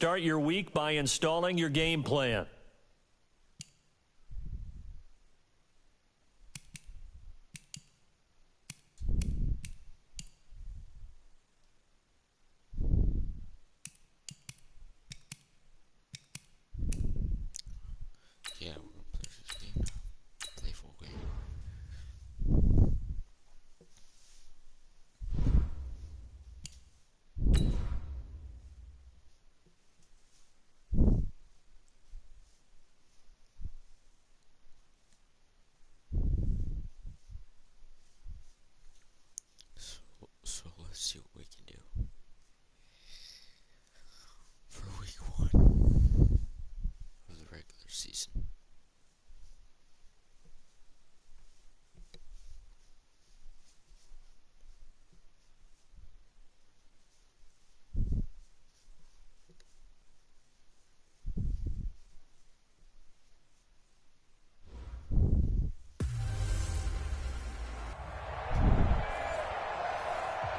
Start your week by installing your game plan. Yeah, we're gonna play this game now. Play full game. So let's see what we can do for week 1 of the regular season.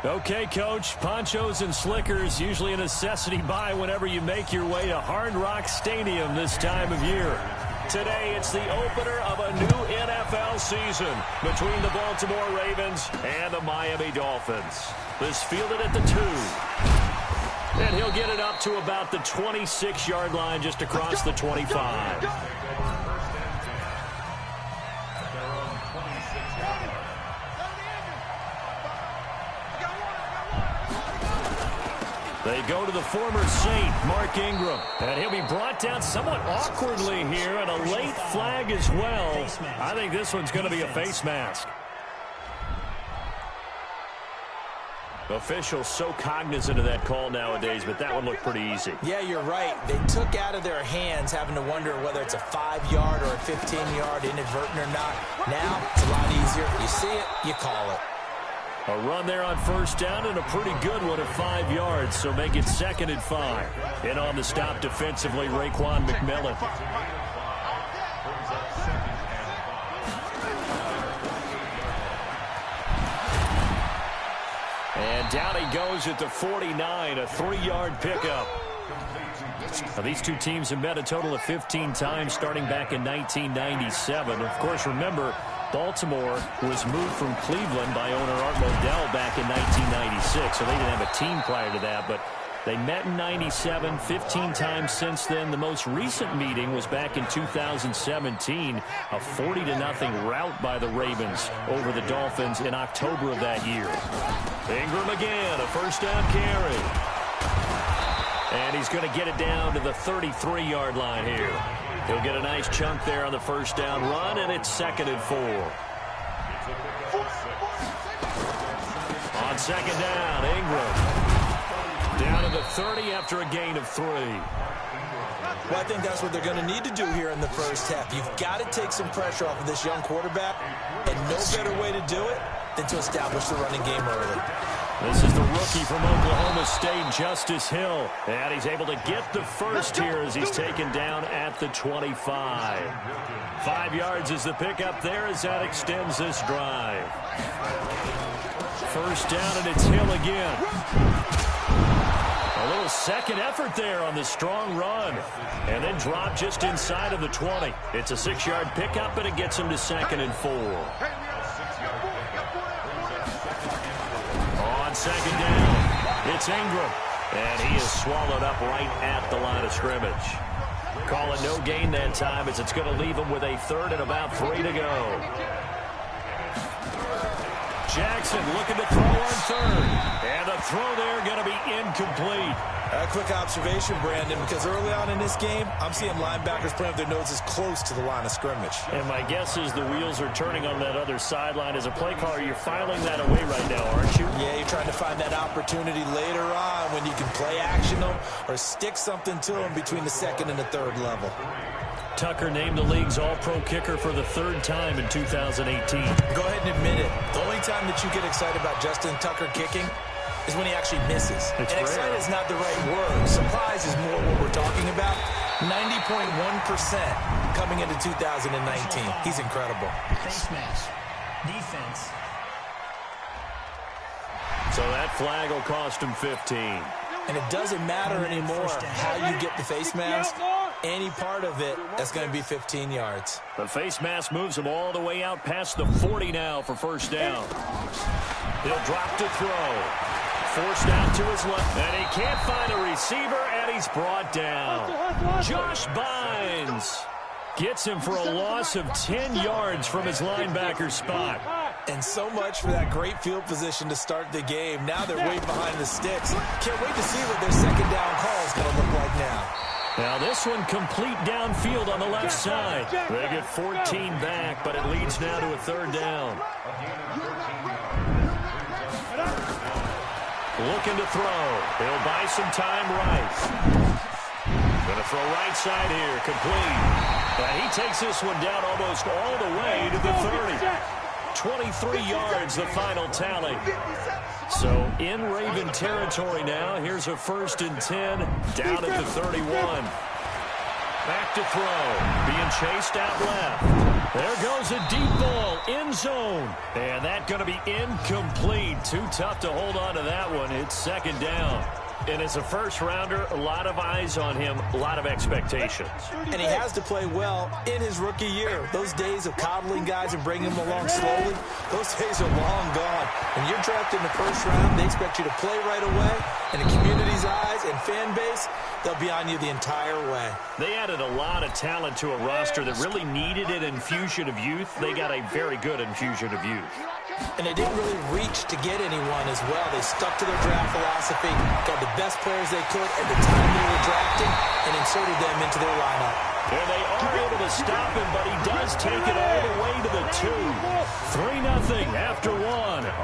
Okay, Coach, ponchos and slickers, usually a necessity buy whenever you make your way to Hard Rock Stadium this time of year. Today, it's the opener of a new NFL season between the Baltimore Ravens and the Miami Dolphins. This fielded at the 2. And he'll get it up to about the 26-yard line just across the 25. They go to the former Saint, Mark Ingram. And he'll be brought down somewhat awkwardly here, and a late flag as well. I think this one's going to be a face mask. Officials so cognizant of that call nowadays, but that one looked pretty easy. Yeah, you're right. They took out of their hands having to wonder whether it's a 5-yard or a 15-yard, inadvertent or not. Now, it's a lot easier. You see it, you call it. A run there on first down and a pretty good one at 5 yards, so make it 2nd and 5. And on the stop defensively, Raekwon McMillan. And down he goes at the 49, a 3-yard pickup. Now, these two teams have met a total of 15 times starting back in 1997. Of course, remember, Baltimore was moved from Cleveland by owner Art Modell back in 1996, so they didn't have a team prior to that, but they met in 97, 15 times since then. The most recent meeting was back in 2017, a 40-0 rout by the Ravens over the Dolphins in October of that year. Ingram again, a first down carry. And he's going to get it down to the 33-yard line here. He'll get a nice chunk there on the first down run, and it's 2nd and 4. On 2nd down, Ingram. Down to the 30 after a gain of 3. Well, I think that's what they're going to need to do here in the first half. You've got to take some pressure off of this young quarterback, and no better way to do it than to establish the running game early. This is the rookie from Oklahoma State, Justice Hill. And he's able to get the first here as he's taken down at the 25. 5 yards is the pickup there as that extends this drive. First down, and it's Hill again. A little second effort there on the strong run. And then drop just inside of the 20. It's a 6-yard pickup, and it gets him to 2nd and 4. On 2nd down, it's Ingram. And he is swallowed up right at the line of scrimmage. Call it no gain that time as it's going to leave him with a 3rd and about 3 to go. Jackson looking to throw on 3rd. And the throw there going to be incomplete. A quick observation, Brandon, because early on in this game, I'm seeing linebackers playing with their noses close to the line of scrimmage. And my guess is the wheels are turning on that other sideline. As a play caller, you're filing that away right now, aren't you? Yeah, you're trying to find that opportunity later on when you can play action them or stick something to them between the 2nd and the 3rd level. Tucker named the league's all-pro kicker for the 3rd time in 2018. Go ahead and admit it. The only time that you get excited about Justin Tucker kicking is when he actually misses. It's and rare. excited is not the right word. Surprise is more what we're talking about. 90.1% coming into 2019. He's incredible. Face mask. Defense. So that flag will cost him 15. And it doesn't matter anymore how you get the face mask. Any part of it, that's going to be 15 yards. The face mask moves him all the way out past the 40 now for first down. He'll drop to throw. Forced out to his left. And he can't find a receiver, and he's brought down. Josh Bynes gets him for a loss of 10 yards from his linebacker spot. And so much for that great field position to start the game. Now they're way behind the sticks. Can't wait to see what their second down call is going to look like now. Now this one complete downfield on the left side. They get 14 back, but it leads now to a third down. Looking to throw. He'll buy some time right. Going to throw right side here. Complete. And he takes this one down almost all the way to the 30. 23 yards, the final tally. So in Raven territory now. Here's a 1st and 10 down at the 31. Back to throw. Being chased out left. There goes a deep ball. End zone. And that's going to be incomplete. Too tough to hold on to that one. It's second down. And as a first-rounder, a lot of eyes on him, a lot of expectations. And he has to play well in his rookie year. Those days of coddling guys and bringing them along slowly, those days are long gone. When you're drafted in the first round, they expect you to play right away. And the community's eyes and fan base, they'll be on you the entire way. They added a lot of talent to a roster that really needed an infusion of youth. They got a very good infusion of youth. And they didn't really reach to get anyone as well. They stuck to their draft philosophy, got the best players they could at the time they were drafting, and inserted them into their lineup. And they are able to stop him, but he does take it all the way to the 2. 3-0 after 1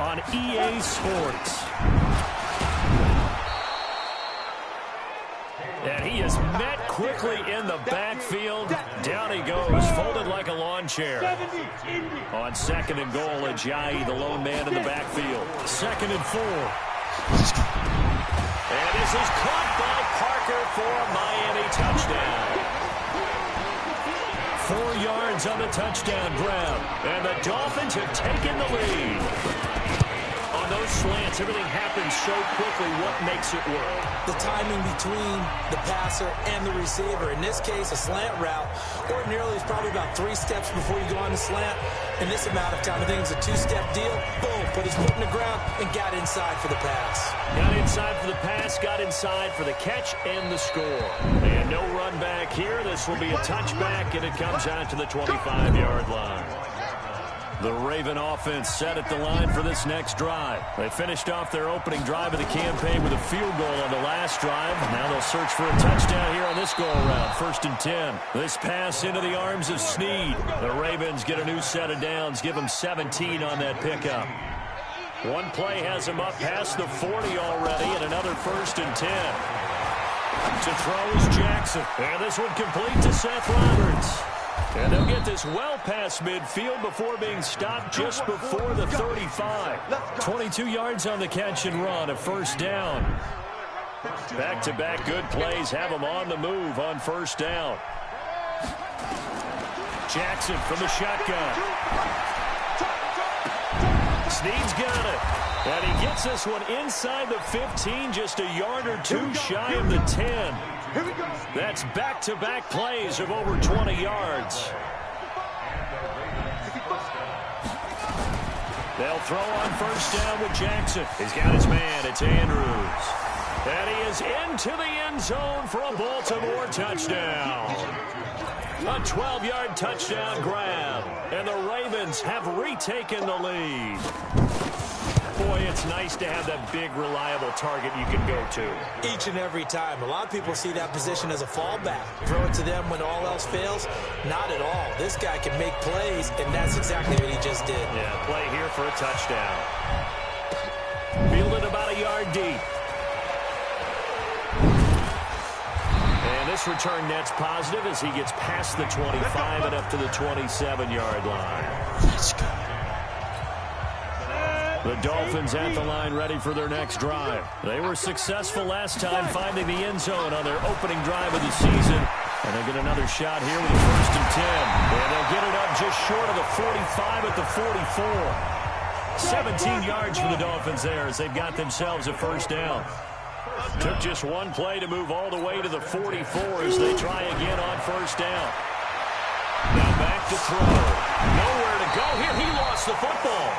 on EA Sports. And he is met quickly in the backfield. Down he goes, folded like a lawn chair. On 2nd and goal, Ajayi, the lone man in the backfield. 2nd and 4. And this is caught by Parker for a Miami touchdown. 4 yards on the touchdown grab. And the Dolphins have taken the lead. On those slants, everything happens so quickly. What makes it work? The timing between the passer and the receiver. In this case, a slant route ordinarily is probably about 3 steps before you go on the slant. In this amount of time, I think it's a 2-step deal. Boom, put his foot in the ground and got inside for the pass. Got inside for the pass, got inside for the catch and the score. And no run back here. This will be a touchback, and it comes out to the 25-yard line. The Raven offense set at the line for this next drive. They finished off their opening drive of the campaign with a field goal on the last drive. Now they'll search for a touchdown here on this go-around. 1st and 10. This pass into the arms of Snead. The Ravens get a new set of downs. Give them 17 on that pickup. One play has them up past the 40 already, and another 1st and 10. To throw is Jackson. And this one complete to Seth Roberts. And they'll get this well past midfield before being stopped just before the 35. 22 yards on the catch and run, a 1st down. Back-to-back good plays have them on the move on 1st down. Jackson from the shotgun. Snead's got it. And he gets this one inside the 15, just a yard or 2 shy of the 10. That's back-to-back plays of over 20 yards. They'll throw on 1st down with Jackson. He's got his man. It's Andrews. And he is into the end zone for a Baltimore touchdown. A 12-yard touchdown grab. And the Ravens have retaken the lead. Boy, it's nice to have that big, reliable target you can go to. Each and every time. A lot of people see that position as a fallback. Throw it to them when all else fails. Not at all. This guy can make plays, and that's exactly what he just did. Yeah, play here for a touchdown. Fielded about a yard deep. And this return net's positive as he gets past the 25 and up to the 27-yard line. Let's go. The Dolphins at the line ready for their next drive. They were successful last time finding the end zone on their opening drive of the season. And they'll get another shot here with a 1st and 10. And they'll get it up just short of the 45 at the 44. 17 yards for the Dolphins there as they've got themselves a 1st down. Took just one play to move all the way to the 44 as they try again on first down. Now back to throw. Nowhere to go here. He lost the football.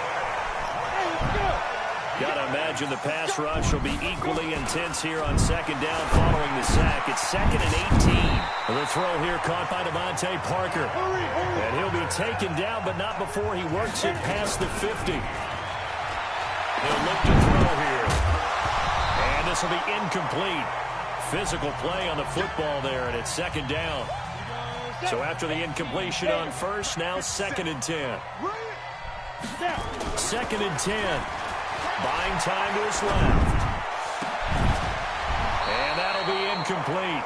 Got to imagine the pass rush will be equally intense here on second down following the sack. It's 2nd and 18. The throw here caught by Devontae Parker. And he'll be taken down, but not before he works it past the 50. He'll look to throw here. And this will be incomplete. Physical play on the football there, and it's second down. So after the incompletion on first, now 2nd and 10. 2nd and 10. Buying time to his left. And that'll be incomplete.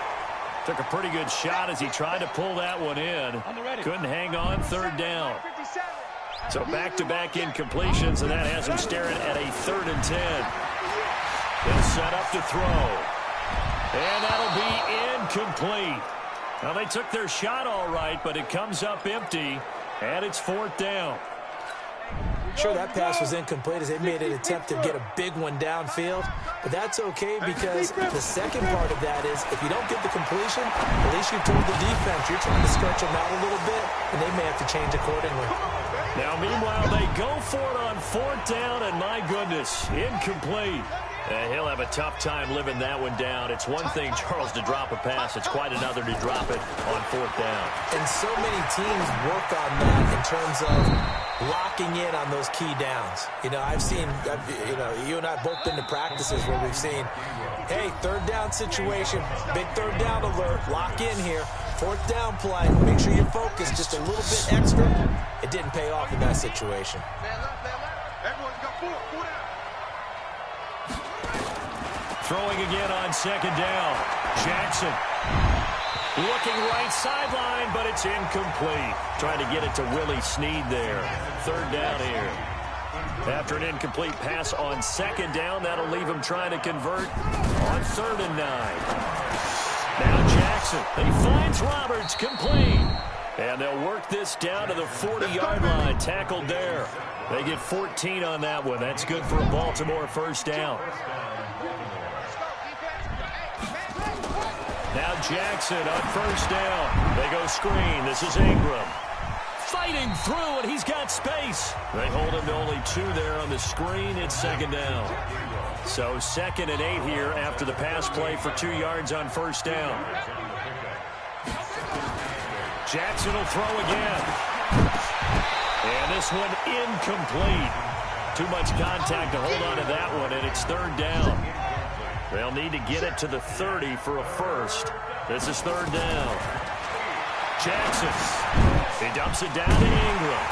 Took a pretty good shot as he tried to pull that one in. Couldn't hang on, third down. So back-to-back incompletions, and that has him staring at a 3rd and 10. He'll set up to throw. And that'll be incomplete. Well, they took their shot all right, but it comes up empty, and it's 4th down. Sure, that pass was incomplete as they made an attempt to get a big one downfield, but that's okay because the second part of that is if you don't get the completion, at least you've told the defense you're trying to stretch them out a little bit, and they may have to change accordingly. Now, meanwhile, they go for it on 4th down, and my goodness, incomplete. He'll have a tough time living that one down. It's one thing, Charles, to drop a pass. It's quite another to drop it on 4th down. And so many teams work on that in terms of locking in on those key downs. You know, I've seen, you and I have both been to practices where we've seen, hey, 3rd down situation, big 3rd down alert, lock in here. 4th down play, make sure you're focused just a little bit extra. It didn't pay off in that situation. Throwing again on 2nd down. Jackson looking right sideline, but it's incomplete. Trying to get it to Willie Snead there. 3rd down here. After an incomplete pass on 2nd down, that'll leave him trying to convert on 3rd and 9. Now Jackson, he finds Roberts, complete. And they'll work this down to the 40-yard line, tackled there. They get 14 on that one. That's good for a Baltimore first down. Now Jackson on first down. They go screen. This is Ingram. Fighting through, and he's got space. They hold him to only 2 there on the screen. It's 2nd down. So 2nd and 8 here after the pass play for 2 yards on first down. Jackson will throw again. And this one incomplete. Too much contact to hold on to that one, and it's 3rd down. They'll need to get it to the 30 for a first. This is 3rd down. Jackson. He dumps it down to Ingram.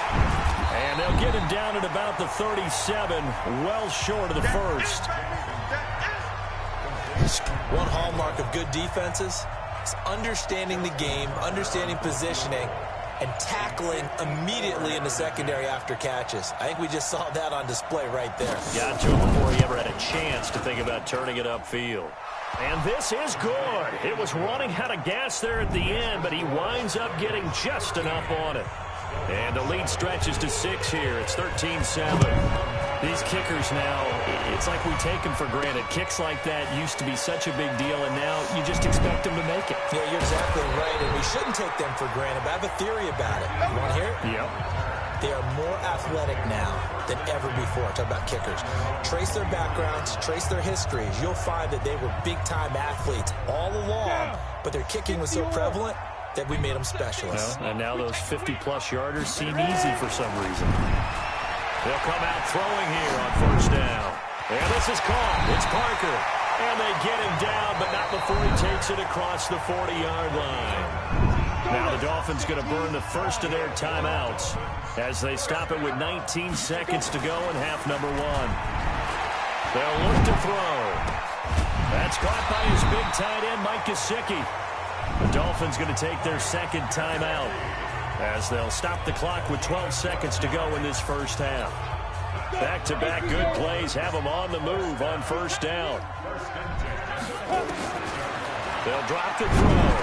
And they'll get him down at about the 37, well short of the first. One hallmark of good defenses is understanding the game, understanding positioning, and tackling immediately in the secondary after catches. I think we just saw that on display right there. Got to him before he ever had a chance to think about turning it upfield. And this is good. It was running out of gas there at the end, but he winds up getting just enough on it. And the lead stretches to 6 here. It's 13-7. These kickers now, it's like we take them for granted. Kicks like that used to be such a big deal, and now you just expect them to make it. Yeah, you're exactly right, and we shouldn't take them for granted, but I have a theory about it. You want to hear it? Yep. They are more athletic now than ever before. Talk about kickers. Trace their backgrounds, trace their histories. You'll find that they were big-time athletes all along, but their kicking was so prevalent that we made them specialists. Well, and now those 50-plus yarders seem easy for some reason. They'll come out throwing here on first down. And this is caught. It's Parker. And they get him down, but not before he takes it across the 40-yard line. Now the Dolphins going to burn the first of their timeouts as they stop it with 19 seconds to go in half number 1. They'll look to throw. That's caught by his big tight end, Mike Gesicki. The Dolphins going to take their second timeout as they'll stop the clock with 12 seconds to go in this first half. Back-to-back good plays have them on the move on first down. They'll drop the throw.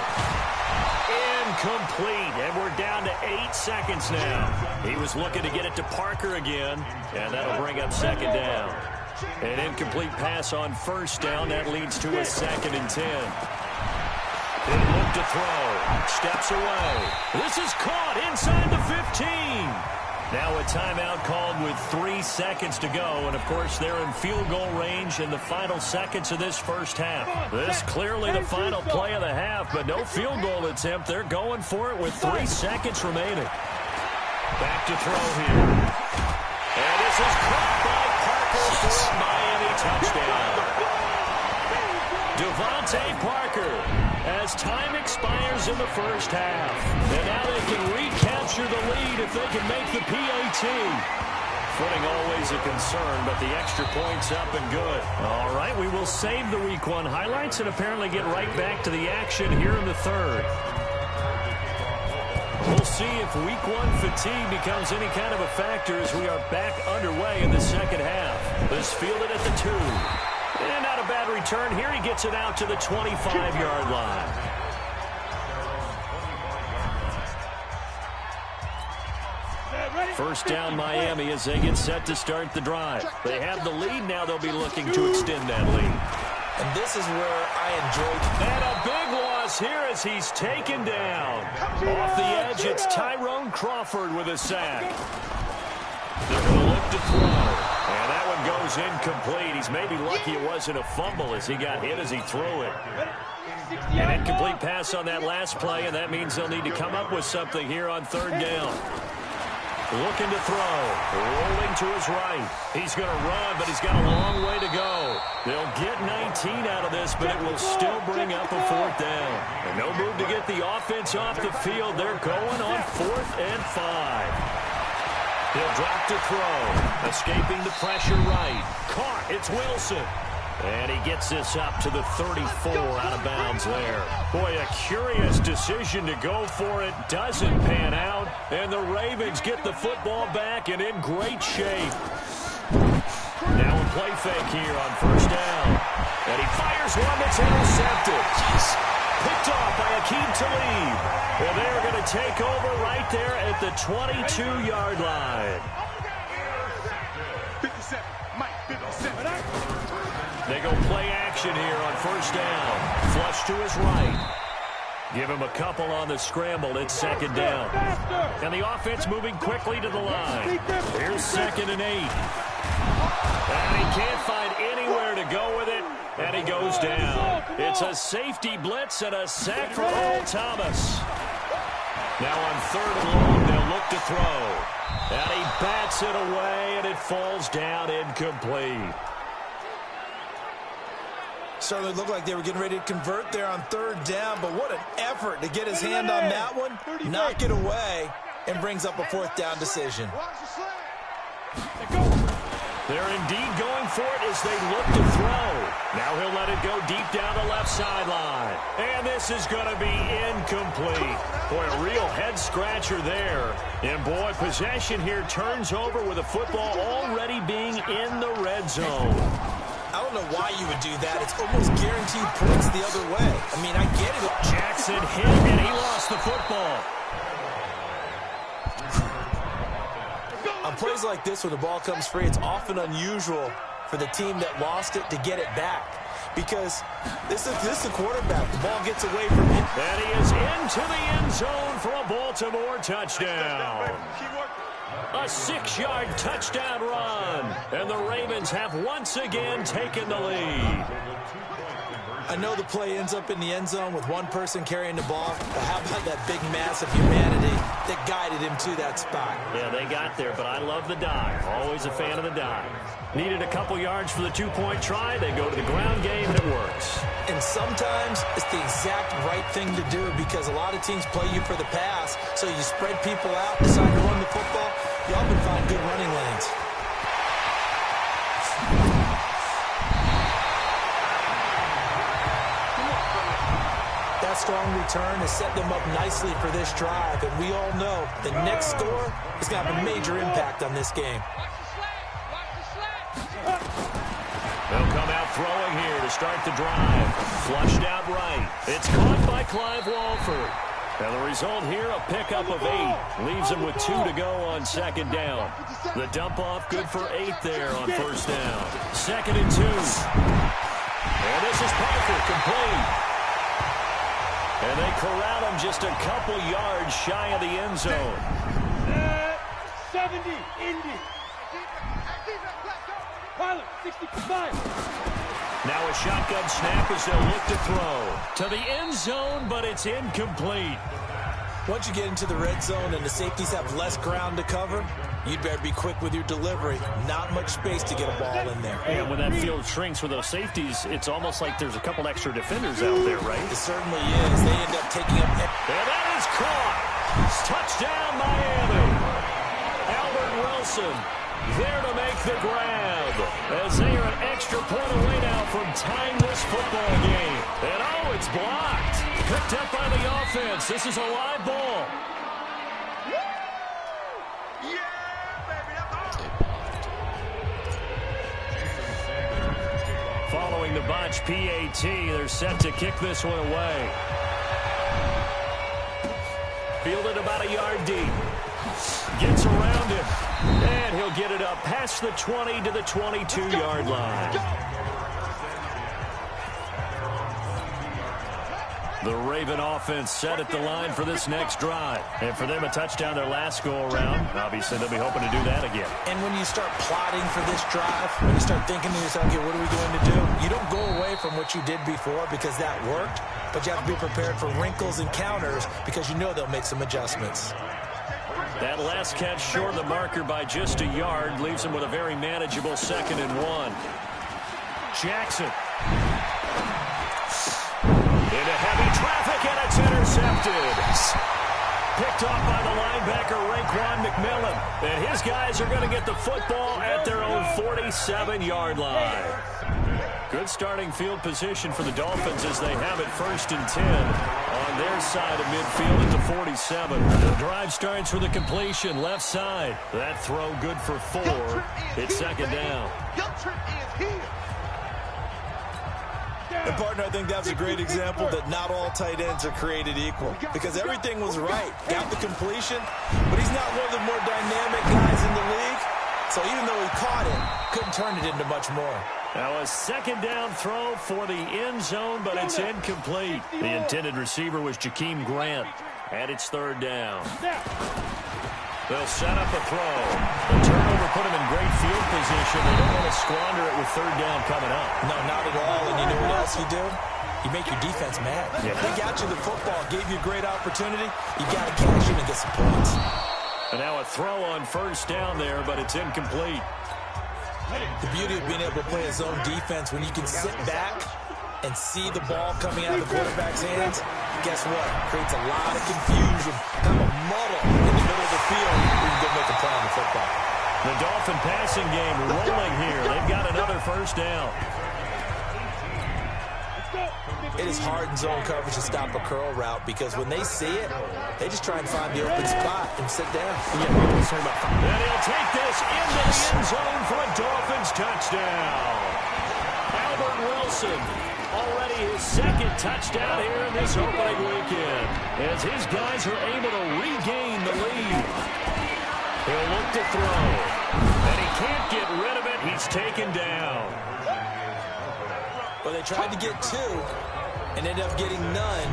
Incomplete, and we're down to 8 seconds now. He was looking to get it to Parker again, and that'll bring up second down. An incomplete pass on first down. That leads to a 2nd and 10. They look to throw. Steps away. This is caught inside the 15. Now a timeout called with 3 seconds to go. And, of course, they're in field goal range in the final seconds of this first half. This clearly the final play of the half, but no field goal attempt. They're going for it with 3 seconds remaining. Back to throw here. And this is caught by Parker for a Miami touchdown. Devontae Parker as time expires in the first half. And now they can recapture the lead if they can make the PAT. Footing always a concern, but the extra point's up and good. All right, we will save the Week 1 highlights and apparently get right back to the action here in the third. We'll see if Week 1 fatigue becomes any kind of a factor as we are back underway in the second half. This fielded at the 2. And not a bad return here. He gets it out to the 25-yard line. First down Miami as they get set to start the drive. They have the lead. Now they'll be looking to extend that lead. And this is where I enjoyed. And a big loss here as he's taken down. Off the edge, it's Tyrone Crawford with a sack. They're going to look to throw. And that one goes incomplete. He's maybe lucky it wasn't a fumble as he got hit as he threw it. An incomplete pass on that last play, and that means they'll need to come up with something here on third down. Looking to throw. Rolling to his right. He's going to run, but he's got a long way to go. They'll get 19 out of this, but it will still bring up a 4th down. And no move to get the offense off the field. They're going on 4th and 5. He'll drop to throw. Escaping the pressure right. Caught. It's Wilson. And he gets this up to the 34 out of bounds there. Boy, a curious decision to go for it. Doesn't pan out. And the Ravens get the football back and in great shape. Now a play fake here on first down. And he fires one that's intercepted. Picked off by Akeem Talib. And they're going to take over right there at the 22-yard line. 57, Mike, 57. They go play action here on first down. Flush to his right. Give him a couple on the scramble. It's 2nd down. And the offense moving quickly to the line. Here's 2nd and 8. And he can't find anywhere to go with it. And he goes down. It's a safety blitz and a sack for Earl Thomas. Now on 3rd and long, they'll look to throw. And he bats it away, and it falls down incomplete. Certainly looked like they were getting ready to convert there on 3rd down, but what an effort to get his hand on that one, knock it away, and brings up a 4th down decision. They're indeed going for it as they look to throw. Now he'll let it go deep down the left sideline. And this is going to be incomplete. Boy, a real head-scratcher there. And, boy, possession here turns over with the football already being in the red zone. I don't know why you would do that. It's almost guaranteed points the other way. I mean, I get it. Jackson hit, and he lost the football. On plays like this where the ball comes free, it's often unusual for the team that lost it to get it back. Because this is the quarterback. The ball gets away from him. And he is into the end zone for a Baltimore touchdown. A 6-yard touchdown run. And the Ravens have once again taken the lead. I know the play ends up in the end zone with one person carrying the ball, but how about that big mass of humanity that guided him to that spot? Yeah, they got there, but I love the dive. Always a fan of the dive. Needed a couple yards for the 2-point try. They go to the ground game, and it works. And sometimes it's the exact right thing to do because a lot of teams play you for the pass, so you spread people out, decide to run the football. You often find good running lanes. That strong return has set them up nicely for this drive, and we all know the next score is going to have a major impact on this game. They'll come out throwing here to start the drive. Flushed out right. It's caught by Clive Walford. And the result here, a pickup of 8. Leaves him with 2 to go on second down. The dump off good for 8 there on first down. 2nd and 2. And this is Parker, complete. And they corral him just a couple yards shy of the end zone. 70, Indy. Pilot, 65. Now a shotgun snap as they'll look to throw. To the end zone, but it's incomplete. Once you get into the red zone and the safeties have less ground to cover, you'd better be quick with your delivery. Not much space to get a ball in there. And when that field shrinks with those safeties, it's almost like there's a couple extra defenders out there, right? It certainly is. They end up taking up... And that is caught. Touchdown, Miami. Albert Wilson there to make the grab. As they are an extra point away now from tying this football game. And oh, it's blocked. Picked up by the offense. This is a live ball. Following the botch PAT, they're set to kick this one away. Fielded about a yard deep. Gets around him. And he'll get it up past the 20 to the 22-yard line. The Raven offense set at the line for this next drive. And for them, a touchdown their last go-around. Obviously, they'll be hoping to do that again. And when you start plotting for this drive, when you start thinking to yourself, okay, what are we going to do? You don't go away from what you did before because that worked, but you have to be prepared for wrinkles and counters because you know they'll make some adjustments. That last catch short of the marker by just a yard leaves him with a very manageable 2nd and 1. Jackson. Into heavy traffic, and it's intercepted. Picked off by the linebacker, Raekwon McMillan. And his guys are going to get the football at their own 47-yard line. Good starting field position for the Dolphins as they have it 1st and 10 on their side of midfield at the 47. The drive starts with a completion left side. That throw good for 4. It's 2nd down. And, partner, I think that's a great example that not all tight ends are created equal because everything was right. Got the completion, but he's not one of the more dynamic guys in the league. So even though he caught it, couldn't turn it into much more. Now a 2nd down throw for the end zone, but it's incomplete. The intended receiver was Jakeem Grant, and it's 3rd down. They'll set up a throw. The turnover put him in great field position. They don't want to squander it with 3rd down coming up. No, not at all. And you know what else you do? You make your defense mad. Yeah. They got you the football, gave you a great opportunity. You got to cash in and get some points. And now a throw on 1st down there, but it's incomplete. The beauty of being able to play a zone defense when you can sit back and see the ball coming out of the quarterback's hands, guess what? Creates a lot of confusion, kind of a muddle in the middle of the field where you can go make a play on the football. The Dolphin passing game rolling here. They've got another 1st down. It is hard in zone coverage to stop a curl route because when they see it, they just try and find the open spot and sit down. Yeah, and he'll take this into the end zone for a Dolphins touchdown. Albert Wilson, already his 2nd touchdown here in this opening weekend, as his guys are able to regain the lead. He'll look to throw, and he can't get rid of it. He's taken down. Well, they tried to get 2 and ended up getting none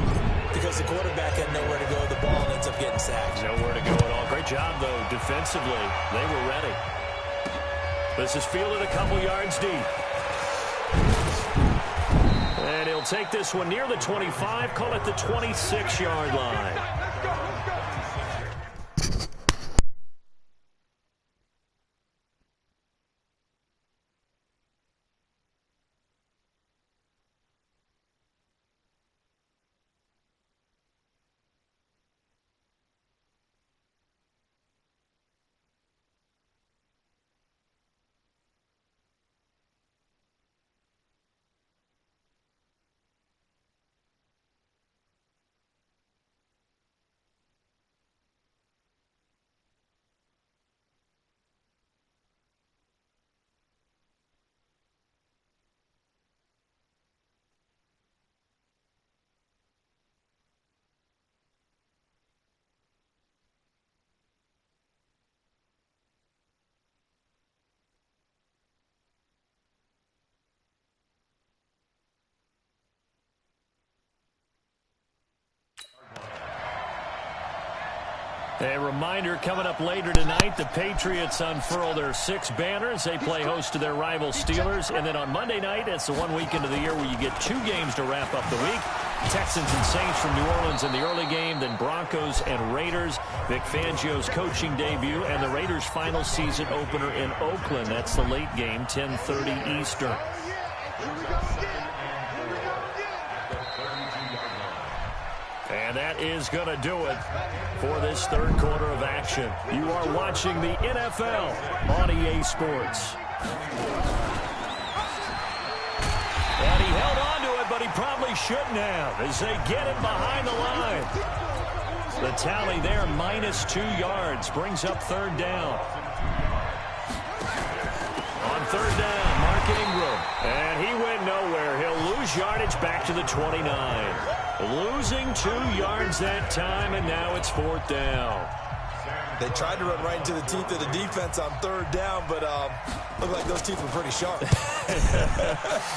because the quarterback had nowhere to go with the ball and ends up getting sacked. Nowhere to go at all. Great job, though, defensively. They were ready. This is fielded a couple yards deep. And he'll take this one near the 25, call it the 26-yard line. A reminder coming up later tonight, the Patriots unfurl their 6 banners. They play host to their rival Steelers. And then on Monday night, it's the one weekend of the year where you get 2 games to wrap up the week. Texans and Saints from New Orleans in the early game, then Broncos and Raiders. Vic Fangio's coaching debut and the Raiders' final season opener in Oakland. That's the late game, 10:30 Eastern. And that is going to do it for this third quarter of action. You are watching the NFL on EA Sports. And he held on to it, but he probably shouldn't have as they get him behind the line. The tally there, -2 yards, brings up third down. On third down, Mark Ingram. And he went nowhere. He'll lose yardage back to the 29. Losing 2 yards that time, and now it's fourth down. They tried to run right into the teeth of the defense on third down, but looked like those teeth were pretty sharp.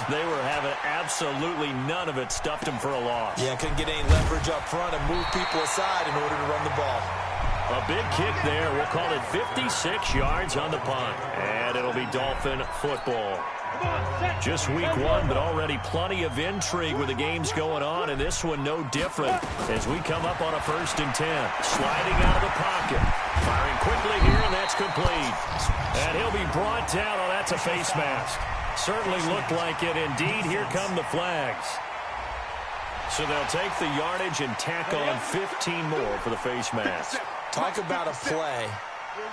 They were having absolutely none of it. Stuffed them for a loss. Yeah, couldn't get any leverage up front and move people aside in order to run the ball. A big kick there. We'll call it 56 yards on the punt. And it'll be Dolphin football. Just week 1, but already plenty of intrigue with the games going on, and this one no different as we come up on a 1st and 10. Sliding out of the pocket. Firing quickly here, and that's complete. And he'll be brought down. Oh, that's a face mask. Certainly looked like it. Indeed, here come the flags. So they'll take the yardage and tack on 15 more for the face mask. Talk about a play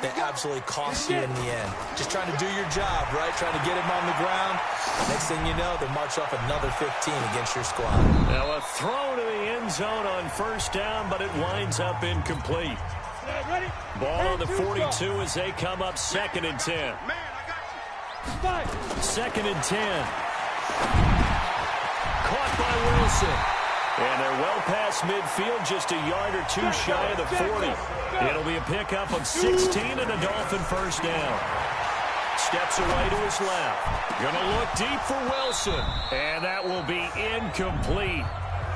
that absolutely costs you in the end. Just trying to do your job, right? Trying to get him on the ground. Next thing you know, they march off another 15 against your squad. Now a throw to the end zone on 1st down, but it winds up incomplete. Ball on the 42 as they come up 2nd and 10. 2nd and 10. Caught by Wilson. And they're well past midfield, just a yard or 2 shy of the 40. It'll be a pickup of 16 and a Dolphin 1st down. Steps away to his left. Gonna look deep for Wilson. And that will be incomplete.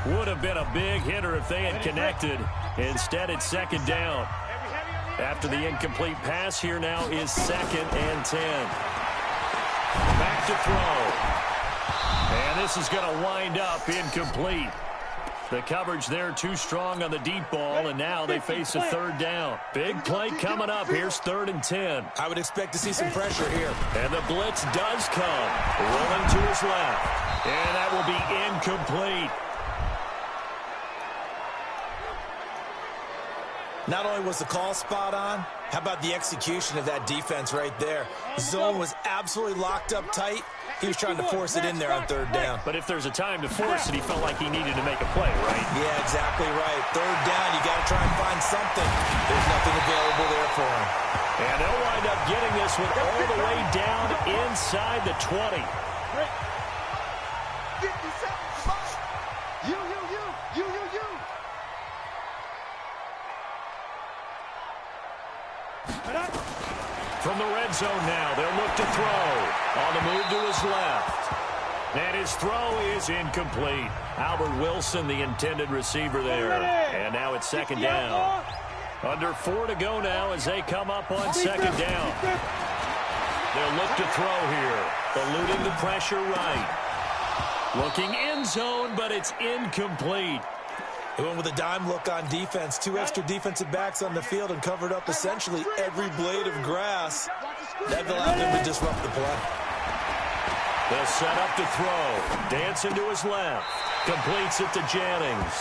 Would have been a big hitter if they had connected. Instead, it's 2nd down. After the incomplete pass, here now is 2nd and 10. Back to throw. And this is going to wind up incomplete. The coverage there too strong on the deep ball, and now they face a 3rd down. Big play coming up. Here's 3rd and 10. I would expect to see some pressure here. And the blitz does come. Rolling to his left. And that will be incomplete. Not only was the call spot on, how about the execution of that defense right there? The zone was absolutely locked up tight. He was trying to force it in there on 3rd down. But if there's a time to force it, he felt like he needed to make a play, right? Yeah, exactly right. 3rd down, you got to try and find something. There's nothing available there for him. And they'll wind up getting this one all the way down inside the 20. From the red zone now, they'll look to throw. On the move to his left. And his throw is incomplete. Albert Wilson, the intended receiver there. And now it's 2nd down. Under 4 to go now as they come up on 2nd down. They'll look to throw here. Eluding the pressure right. Looking end zone, but it's incomplete. They went with a dime look on defense. 2 extra defensive backs on the field and covered up essentially every blade of grass. That allowed them to disrupt the play. They'll set up to throw. Dancing to his left. Completes it to Jennings.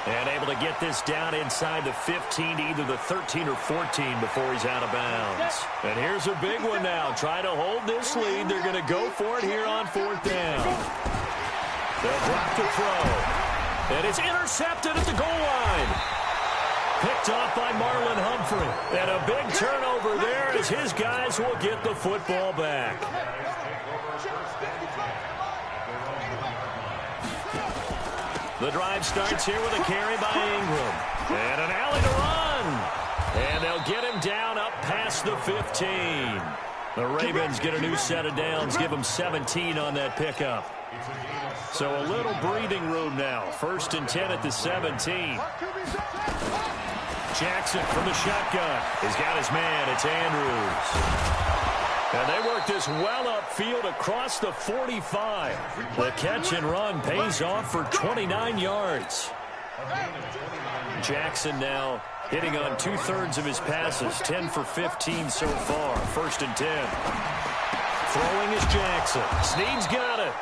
And able to get this down inside the 15 to either the 13 or 14 before he's out of bounds. And here's a big one now. Trying to hold this lead. They're going to go for it here on 4th down. They'll drop to throw. And it's intercepted at the goal line. Picked off by Marlon Humphrey. And a big turnover there as his guys will get the football back. The drive starts here with a carry by Ingram. And an alley to run. And they'll get him down up past the 15. The Ravens get a new set of downs. Give them 17 on that pickup. So a little breathing room now. 1st and 10 at the 17. Jackson from the shotgun. He's got his man. It's Andrews. And they work this well upfield across the 45. The catch and run pays off for 29 yards. Jackson now hitting on 2/3 of his passes, 10 for 15 so far. 1st and 10. Throwing is Jackson. Snead's got it.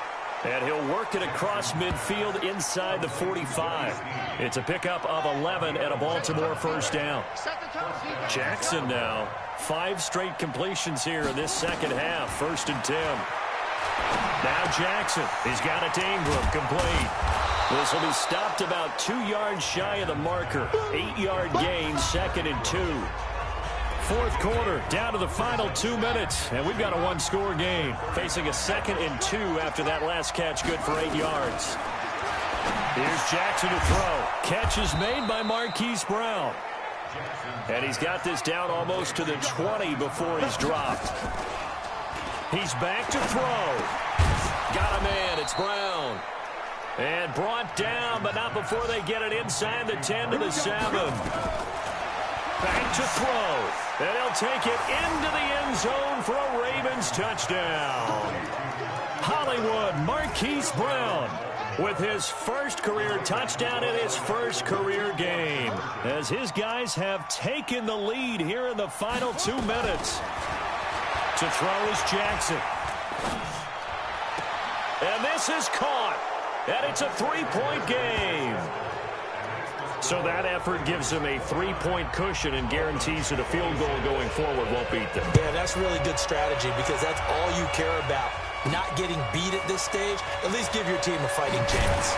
And he'll work it across midfield inside the 45. It's a pickup of 11 and a Baltimore 1st down. Jackson now, 5 straight completions here in this second half. 1st and 10. Now Jackson. He's got it to Ingram. Complete. This will be stopped about 2 yards shy of the marker. 8-yard gain, 2nd and 2. 4th quarter, down to the final 2 minutes, and we've got a 1-score game. Facing a 2nd and 2 after that last catch, good for 8 yards. Here's Jackson to throw. Catch is made by Marquise Brown. And he's got this down almost to the 20 before he's dropped. He's back to throw. Got a man, it's Brown. And brought down, but not before they get it inside the 10 to the 7. Back to throw. And he'll take it into the end zone for a Ravens touchdown. Hollywood Marquise Brown with his first career touchdown in his first career game, as his guys have taken the lead here in the final 2 minutes. To throw is Jackson. And this is caught. And it's a 3-point game. So that effort gives them a 3-point cushion and guarantees that a field goal going forward won't beat them. Yeah, that's really good strategy because that's all you care about. Not getting beat at this stage. At least give your team a fighting chance.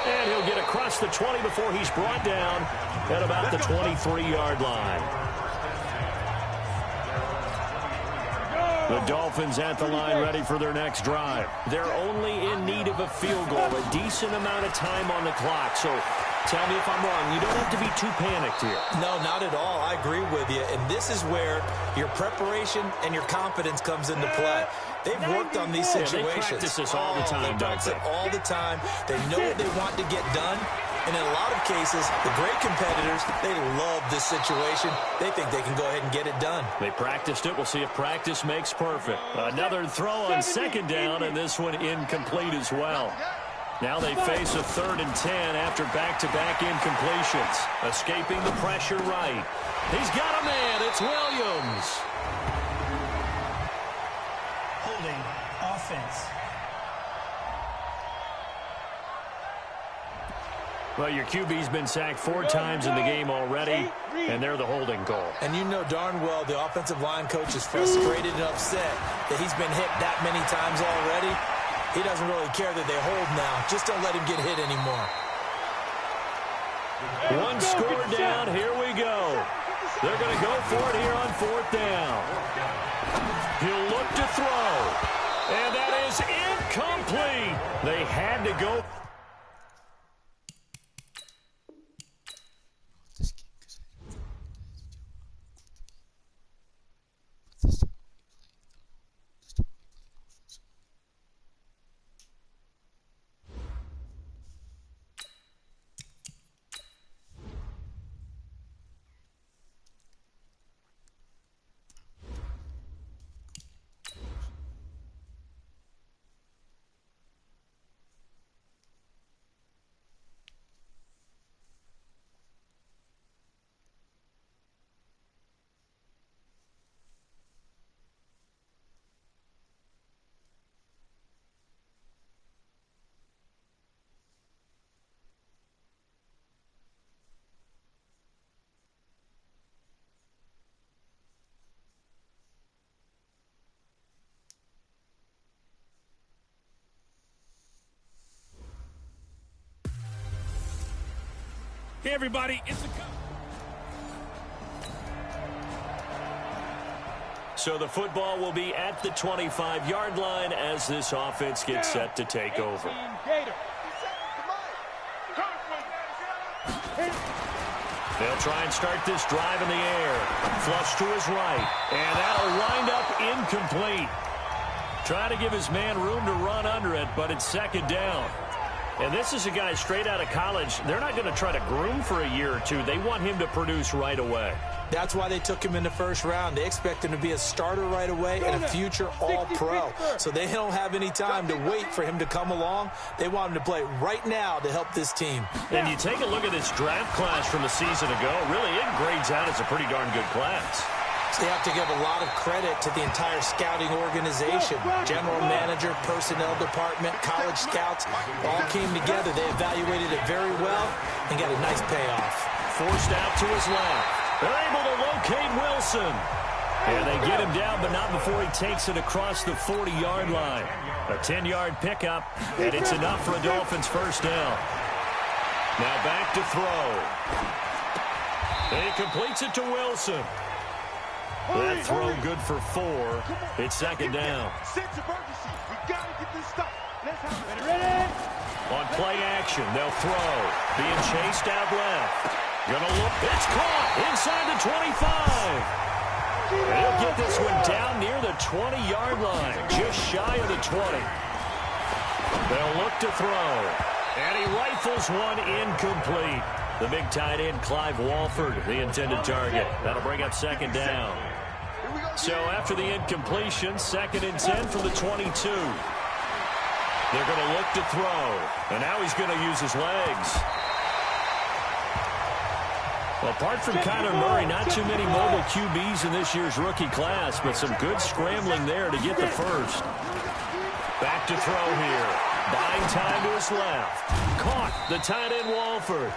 And he'll get across the 20 before he's brought down at about the 23-yard line. The Dolphins at the line ready for their next drive. They're only in need of a field goal, a decent amount of time on the clock. So tell me if I'm wrong. You don't have to be too panicked here. No, not at all. I agree with you. And this is where your preparation and your confidence comes into play. They've worked on these situations. Yeah, they practice this all the time, they practice it all the time. They know what they want to get done. And in a lot of cases, the great competitors, they love this situation. They think they can go ahead and get it done. They practiced it. We'll see if practice makes perfect. Another throw on 2nd down, and this one incomplete as well. Now they face a 3rd and 10 after back-to-back incompletions. Escaping the pressure right. He's got a man. It's Williams. Holding offense. Well, your QB's been sacked 4 times in the game already, and they're the holding call. And you know darn well the offensive line coach is frustrated and upset that he's been hit that many times already. He doesn't really care that they hold now. Just don't let him get hit anymore. 1 score down. Here we go. They're going to go for it here on 4th down. He'll look to throw. And that is incomplete. They had to go. Hey, everybody, it's the coach. So the football will be at the 25-yard line as this offense gets set to take over. They'll try and start this drive in the air. Flush to his right. And that'll wind up incomplete. Trying to give his man room to run under it, but it's 2nd down. And this is a guy straight out of college. They're not going to try to groom for a year or two. They want him to produce right away. That's why they took him in the first round. They expect him to be a starter right away and a future All-Pro. So they don't have any time to wait for him to come along. They want him to play right now to help this team. And you take a look at this draft class from a season ago. Really, it grades out as a pretty darn good class. So they have to give a lot of credit to the entire scouting organization. General manager, personnel department, college scouts all came together. They evaluated it very well and got a nice payoff. Forced out to his left. They're able to locate Wilson. And they get him down, but not before he takes it across the 40-yard line. A 10-yard pickup, and it's enough for a Dolphins first down. Now back to throw. And he completes it to Wilson. That throw good for 4. It's second down. On play action, they'll throw. Being chased out left. Gonna look. It's caught inside the 25. They'll get this one down near the 20-yard line, just shy of the 20. They'll look to throw. And he rifles one incomplete. The big tight end, Clive Walford, the intended target. That'll bring up second down. So after the incompletion, 2nd and 10 from the 22. They're going to look to throw. And now he's going to use his legs. Well, apart from Kyler Murray, not too many mobile QBs in this year's rookie class, but some good scrambling there to get the first. Back to throw here. Buying time to his left. Caught the tight end Walford.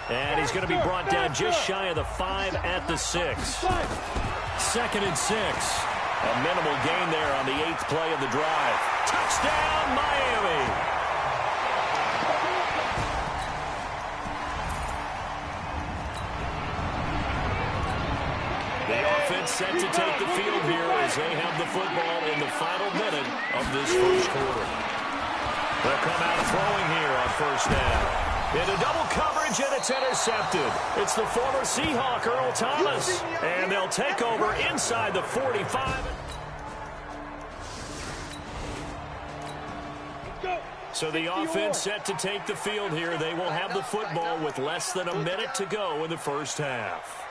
And he's going to be brought down just shy of the 5 at the 6. 2nd and 6. A minimal gain there on the 8th play of the drive. Touchdown, Miami. The offense set to take the field here as they have the football in the final minute of this first quarter. They'll come out throwing here on first down. Into double coverage, and it's intercepted. It's the former Seahawk, Earl Thomas. And they'll take over inside the 45. So the offense set to take the field here. They will have the football with less than a minute to go in the first half.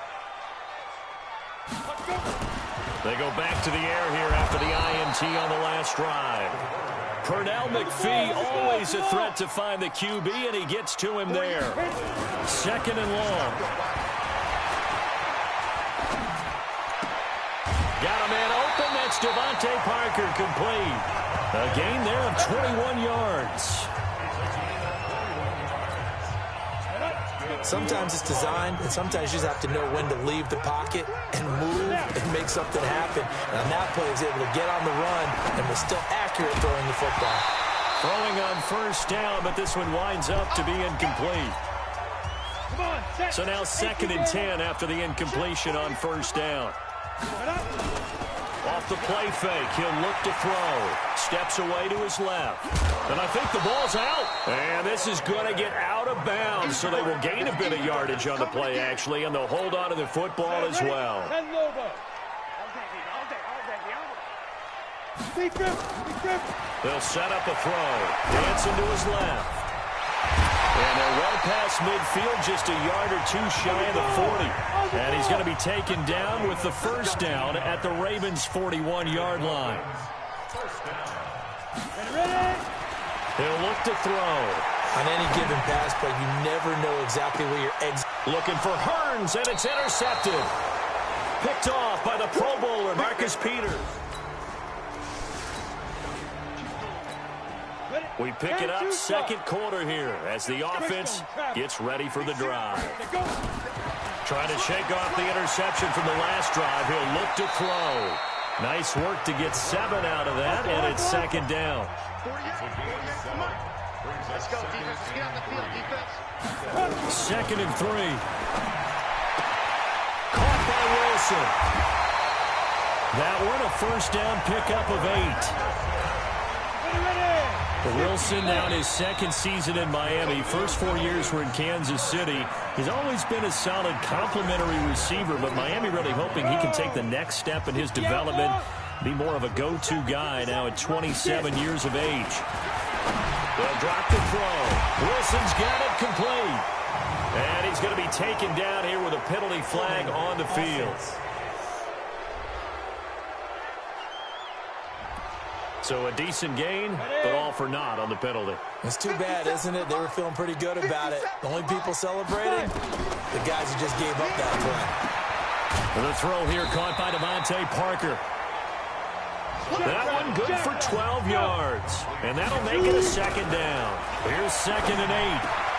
They go back to the air here after the INT on the last drive. Pernell McPhee, always a threat to find the QB, and he gets to him there. 2nd and long. Got a man open. That's Devontae Parker complete. A gain there of 21 yards. Sometimes it's designed, and sometimes you just have to know when to leave the pocket and move and make something happen. And on that play, he was able to get on the run and was still accurate throwing the football. Throwing on first down, but this one winds up to be incomplete. So now 2nd and 10 after the incompletion on first down. Off the play fake, he'll look to throw. Steps away to his left. And I think the ball's out. And this is going to get out of bounds, so they will gain a bit of yardage on the play, actually, and they'll hold on to the football as well. They'll set up a throw. Dancing to his left. And they're well past midfield, just a yard or two shy of the 40. And he's going to be taken down with the first down at the Ravens' 41-yard line. He'll look to throw. On any given pass play, you never know exactly where your eggs. Looking for Hearns, and it's intercepted. Picked off by the Pro Bowler, Marcus Peters. We pick it up, 2nd quarter here, as the offense gets ready for the drive. Trying to shake off the interception from the last drive. He'll look to throw. Nice work to get 7 out of that, and it's 2nd down. Let's go, defense. Get on the field, defense. 2nd and 3. Caught by Wilson. That one, a first down pickup of 8. Wilson now in his 2nd season in Miami. First 4 years were in Kansas City. He's always been a solid complementary receiver, but Miami really hoping he can take the next step in his development Be more of a go-to guy now at 27 years of age. They'll drop the throw. Wilson's got it complete. And he's going to be taken down here with a penalty flag on the field. So a decent gain, but all for naught on the penalty. It's too bad, isn't it? They were feeling pretty good about it. The only people celebrating, the guys who just gave up that play. The throw here caught by Devontae Parker. That one good for 12 yards. And that'll make it a second down. Here's 2nd and 8.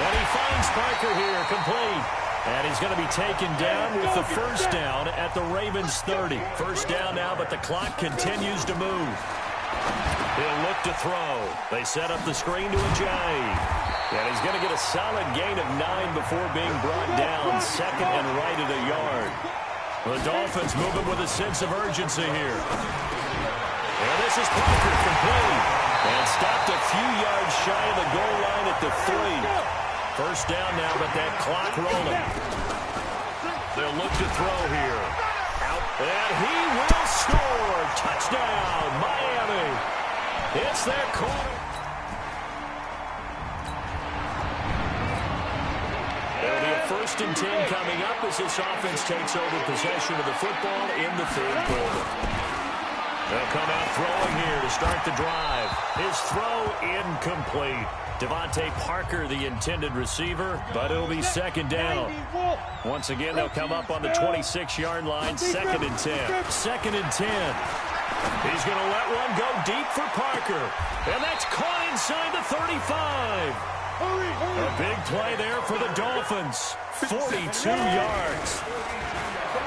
And he finds Parker here, complete. And he's going to be taken down with the first down at the Ravens 30. First down now, but the clock continues to move. He'll look to throw. They set up the screen to Ajayi. And he's going to get a solid gain of 9 before being brought down. 2nd and right at a yard. The Dolphins moving with a sense of urgency here. And this is Parker, complete. And stopped a few yards shy of the goal line at the 3. First down now, but that clock rolling. They'll look to throw here. Out, and he will score. Touchdown, Miami. It's their corner. There'll be a 1st and 10 coming up as this offense takes over possession of the football in the 3rd quarter. They'll come out throwing here to start the drive. His throw incomplete. Devontae Parker, the intended receiver, but it'll be 2nd down. Once again, they'll come up on the 26-yard line, 2nd and 10. 2nd and 10. He's going to let one go deep for Parker. And that's caught inside the 35. A big play there for the Dolphins. 42 yards.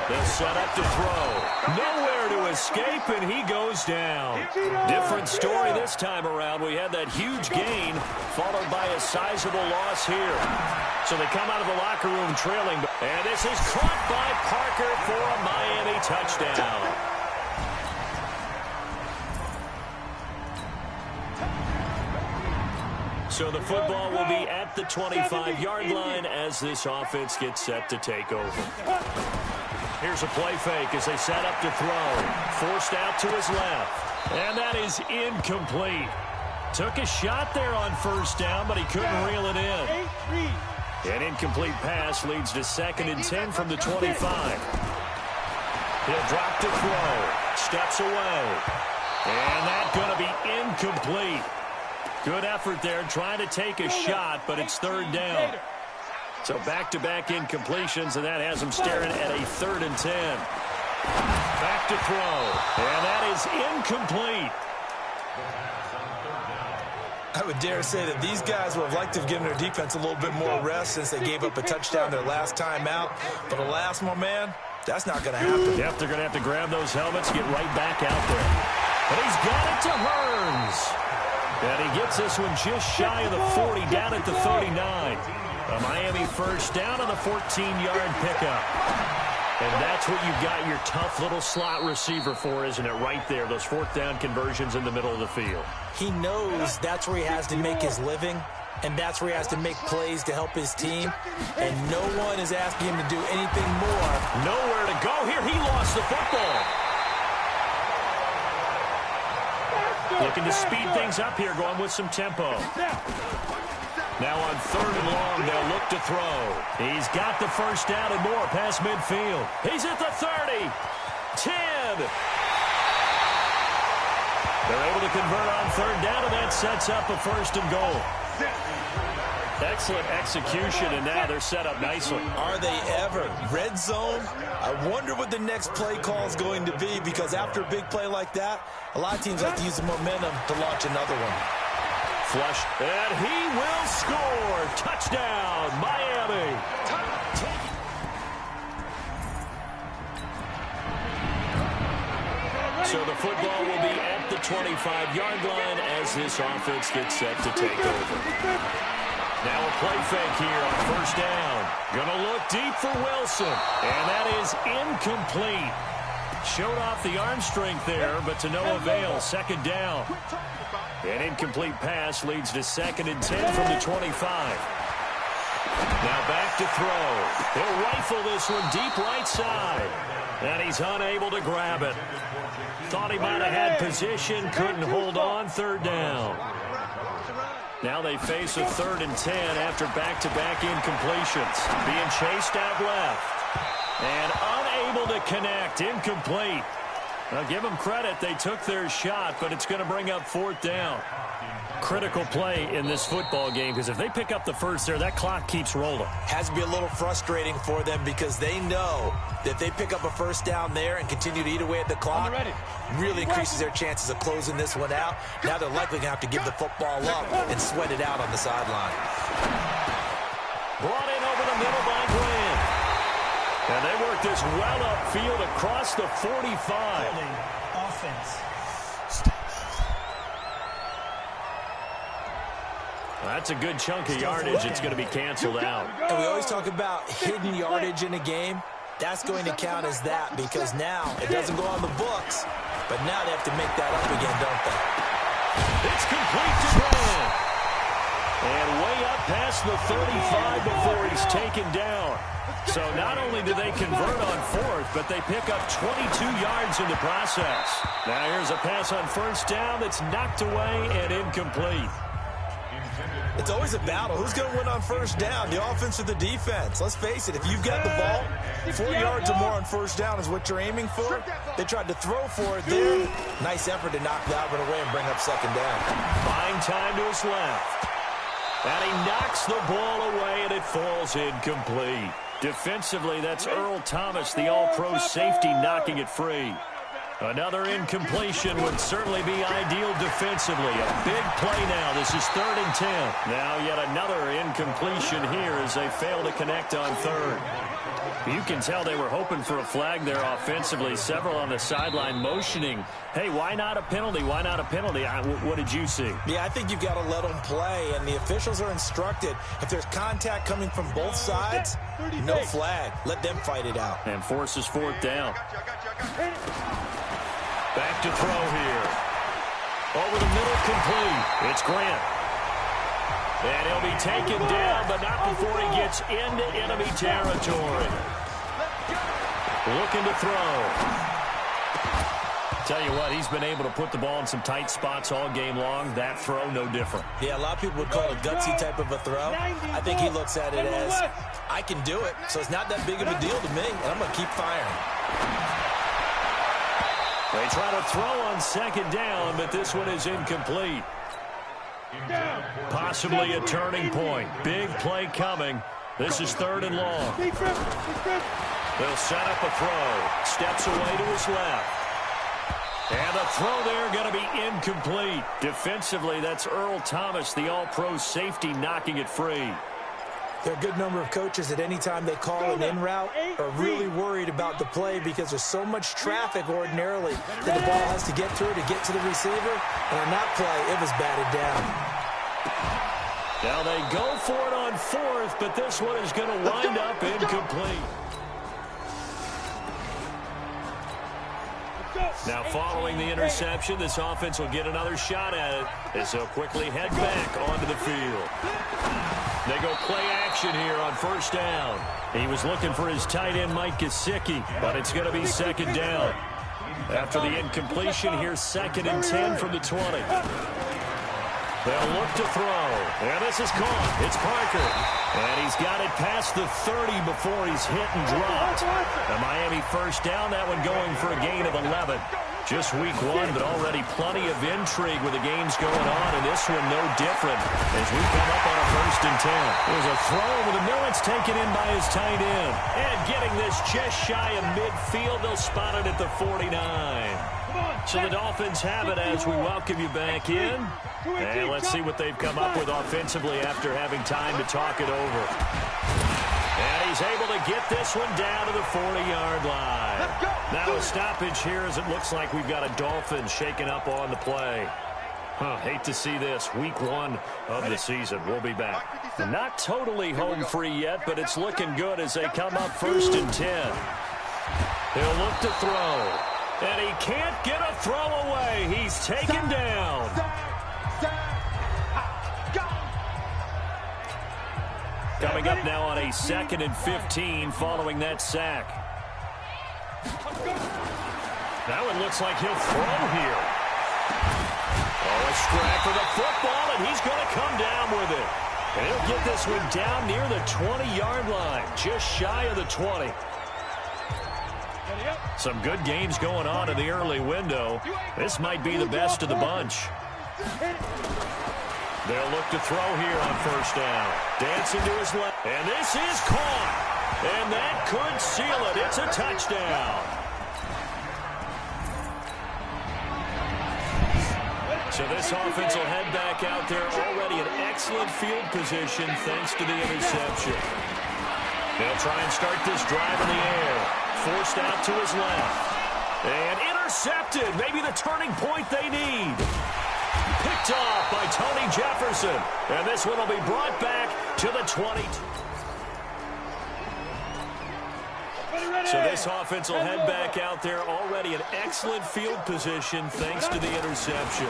They'll set up to throw. Nowhere to escape, and he goes down. Different story this time around. We had that huge gain, followed by a sizable loss here. So they come out of the locker room trailing. And this is caught by Parker for a Miami touchdown. So the football will be at the 25-yard line as this offense gets set to take over. Here's a play fake as they set up to throw. Forced out to his left. And that is incomplete. Took a shot there on first down, but he couldn't reel it in. An incomplete pass leads to 2nd and 10 from the 25. He'll drop to throw. Steps away. And that's going to be incomplete. Good effort there trying to take a shot, but it's 3rd down. So back-to-back incompletions, and that has him staring at a 3rd and 10. Back to throw, and that is incomplete. I would dare say that these guys would have liked to have given their defense a little bit more rest since they gave up a touchdown their last time out. But alas, my man, that's not going to happen. Yep, they're going to have to grab those helmets, get right back out there. But he's got it to Hearns. And he gets this one just shy of the 40, down at the 39. A Miami first down on the 14-yard pickup. And that's what you've got your tough little slot receiver for, isn't it? Right there, those 4th down conversions in the middle of the field. He knows that's where he has to make his living, and that's where he has to make plays to help his team. And no one is asking him to do anything more. Nowhere to go here. He lost the football. Looking to speed things up here, going with some tempo. Now on 3rd and long, they'll look to throw. He's got the first down and more past midfield. He's at the 30. 10. They're able to convert on 3rd down, and that sets up a 1st and goal. Excellent execution, and now they're set up nicely. Are they ever? Red zone? I wonder what the next play call is going to be, because after a big play like that, a lot of teams like to use the momentum to launch another one. Flush, and he will score. Touchdown, Miami. So the football will be at the 25-yard line as this offense gets set to take over. Now a play fake here on first down. Gonna look deep for Wilson. And that is incomplete. Showed off the arm strength there, but to no avail. 2nd down. An incomplete pass leads to 2nd and 10 from the 25. Now back to throw. He'll rifle this one deep right side. And he's unable to grab it. Thought he might have had position, couldn't hold on, third down. Now they face a 3rd and 10 after back-to-back incompletions. Being chased out left. And unable to connect, incomplete. Now give them credit, they took their shot, but it's going to bring up 4th down. Critical play in this football game, because if they pick up the first there, that clock keeps rolling. Has to be a little frustrating for them because they know that if they pick up a first down there and continue to eat away at the clock, really increases their chances of closing this one out. Now they're likely going to have to give the football up and sweat it out on the sideline. Brought in over the middle by Grant. And they work this well upfield across the 45. Holding offense. That's a good chunk of yardage. It's going to be canceled out. And we always talk about hidden yardage in a game. That's going to count as that because now it doesn't go on the books, but now they have to make that up again, don't they? It's complete to Grant. And way up past the 35 before he's taken down. So not only do they convert on 4th, but they pick up 22 yards in the process. Now here's a pass on first down that's knocked away and incomplete. It's always a battle. Who's going to win on first down, the offense or the defense? Let's face it, if you've got the ball, 4 yards or more on first down is what you're aiming for. They tried to throw for it there. Nice effort to knock that one away and bring up 2nd down. Buying time to his left. And he knocks the ball away, and it falls incomplete. Defensively, that's Earl Thomas, the all-pro safety, knocking it free. Another incompletion would certainly be ideal defensively. A big play now. This is 3rd and 10. Now yet another incompletion here as they fail to connect on 3rd. You can tell they were hoping for a flag there offensively. Several on the sideline motioning, hey, why not a penalty? Why not a penalty? What did you see? Yeah, I think you've got to let them play, and the officials are instructed. If there's contact coming from both sides, no flag. Let them fight it out. And forces 4th down. Back to throw here. Over the middle, complete. It's Grant. And he'll be taken down, but not before he gets into enemy territory. Looking to throw. Tell you what, he's been able to put the ball in some tight spots all game long. That throw, no different. Yeah, a lot of people would call it a gutsy type of a throw. I think he looks at it as, I can do it, so it's not that big of a deal to me, and I'm going to keep firing. They try to throw on 2nd down, but this one is incomplete. Possibly a turning point. Big play coming. This is 3rd and long. They'll set up a throw. Steps away to his left. And the throw there going to be incomplete. Defensively, that's Earl Thomas, the all-pro safety, knocking it free. There are a good number of coaches at any time they call an in route are really worried about the play because there's so much traffic ordinarily that the ball has to get through to get to the receiver. And on that play, it was batted down. Now they go for it on 4th, but this one is going to wind up incomplete. Now following the interception, this offense will get another shot at it as they'll quickly head back onto the field. They go play action here on first down. He was looking for his tight end, Mike Gesicki, but it's going to be 2nd down. After the incompletion, here's 2nd and 10 from the 20. They'll look to throw. And this is caught. It's Parker. And he's got it past the 30 before he's hit and dropped. The Miami first down, that one going for a gain of 11. Just week 1, but already plenty of intrigue with the games going on, and this one no different as we come up on a 1st and 10. There's a throw over the middle. It's taken in by his tight end. And getting this just shy of midfield, they'll spot it at the 49. So the Dolphins have it as we welcome you back in. And let's see what they've come up with offensively after having time to talk it over. And he's able to get this one down to the 40-yard line. Now a stoppage here as it looks like we've got a Dolphin shaking up on the play. Hate to see this. Week 1 of the season. We'll be back. Not totally home free yet, but it's looking good as they come up 1st and 10. He'll look to throw. And he can't get a throw away. He's taken down. Coming up now on a 2nd and 15 following that sack. Now it looks like he'll throw here. Oh, a strap for the football, and he's going to come down with it. And he'll get this one down near the 20-yard line, just shy of the 20. Some good games going on in the early window. This might be the best of the bunch. They'll look to throw here on first down. Dancing to his left. And this is caught. And that could seal it. It's a touchdown. So this offense will head back out there already in excellent field position thanks to the interception. They'll try and start this drive in the air. Forced out to his left. And intercepted. Maybe the turning point they need. Picked off by Tony Jefferson. And this one will be brought back to the 20. So this offense will head back out there already in excellent field position thanks to the interception.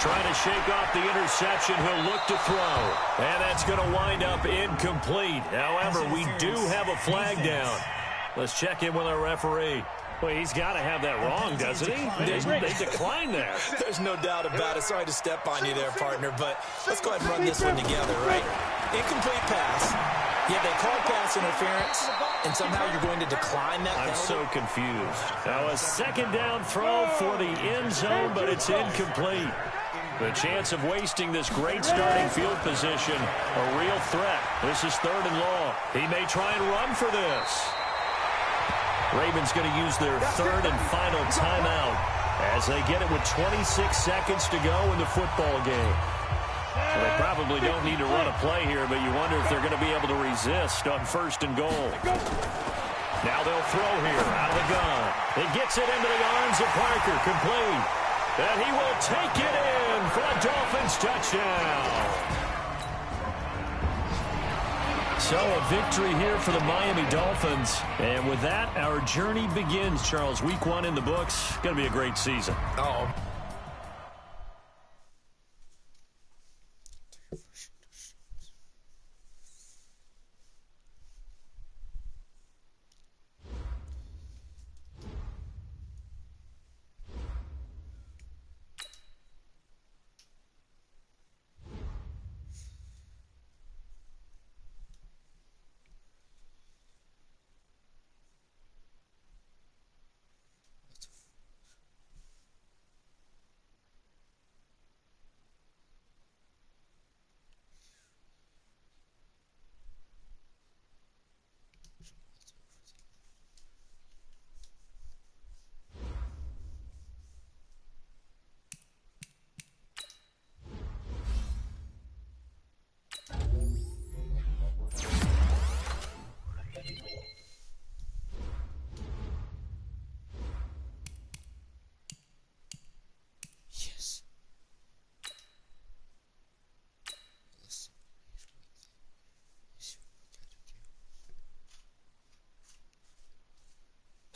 Trying to shake off the interception. He'll look to throw. And that's going to wind up incomplete. However, we do have a flag down. Let's check in with our referee. Well, he's got to have that wrong, doesn't he? They declined that. There's no doubt about it. Sorry to step on you there, partner, but let's go ahead and run this one together, right? Incomplete pass. Yeah, they called pass interference, and somehow you're going to decline that penalty? I'm so confused. Now a second down throw for the end zone, but it's incomplete. The chance of wasting this great starting field position, a real threat. This is 3rd and long. He may try and run for this. Ravens going to use their 3rd and final timeout as they get it with 26 seconds to go in the football game. Well, they probably don't need to run a play here, but you wonder if they're going to be able to resist on 1st and goal. Now they'll throw here out of the gun. It gets it into the arms of Parker, complete. And he will take it in for a Dolphins touchdown. So a victory here for the Miami Dolphins. And with that, our journey begins, Charles. Week 1 in the books. Going to be a great season. Oh.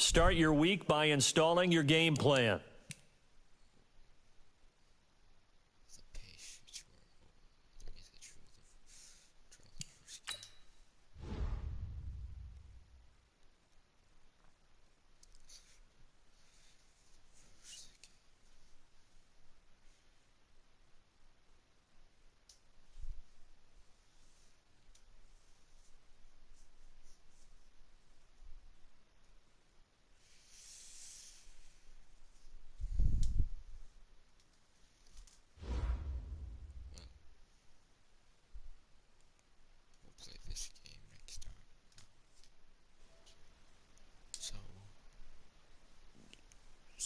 Start your week by installing your game plan.